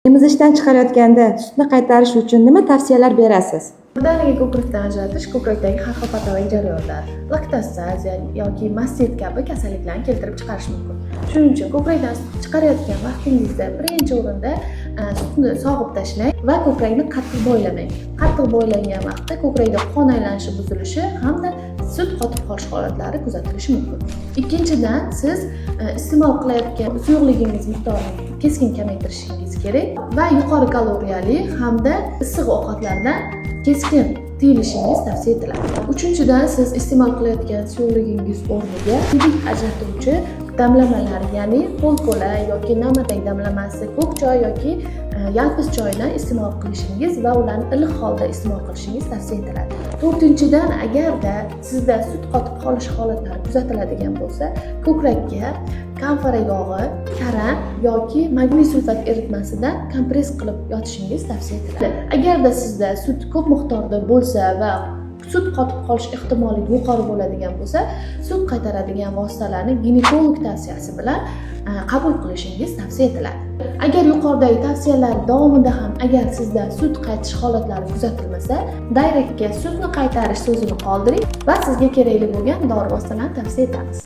Emizishdan chiqarayotganda sutni qaytarish uchun nima tavsiyalar berasiz? Birdaniga ko'prikdan ajratish ko'krakdagi har xil patologik jarayonlar, laktostaziya yoki mastit kabi kasalliklarni keltirib chiqarishi mumkin. Shuning uchun ko'krakdan chiqarayotgan vaqtingizda birinchi o'rinda sutni sog'ib tashlang va ko'krakni qattiq bo'ylamang. Qattiq bo'ylangan vaqtda ko'krakda qon aylanishi buzilishi hamda sut qotib qolish holatlari kuzatilishi mumkin. Ikkinchidan, siz iste'mol qilayotgan suyuqligingiz miqdorini keskin kamaytirishingiz kerak va yuqori kaloriyali hamda issiq ovqatlardan keskin tiyilishingiz tavsiya etiladi. Uchinchidan, siz iste'mol qilayotgan suyuqligingiz o'rniga tibbiy ajratuvchi damlamalar, ya'ni qo'l-qo'la yoki na'matak damlamasi, ko'k choy yoki yalpiz choyni iste'mol qilishingiz va ularni iliq holda iste'mol qilishingiz tavsiya etiladi. To'rtinchidan, agarda sizda sut qotib qolish holatlari kuzatiladigan bo'lsa, ko'krakka kamfora yog'i, karam yoki magniy sulfat eritmasidan kompress qilib yotishingiz tavsiya etiladi. Agarda sizda sut ko'p miqdorda bo'lsa va sut qotib qolish ehtimoligi yuqori bo'ladigan bo'lsa, sut qaytaradigan vositalarni ginekolog tavsiyasi bilan qabul qilishingiz tavsiya etiladi. Agar yuqoridagi tavsiyalar davomida ham agar sizda sut qaytish holatlari kuzatilmasa, direktga sutni qaytarish so'zini qoldiring va sizga kerakli bo'lgan dori vositalarni tavsiya etamiz.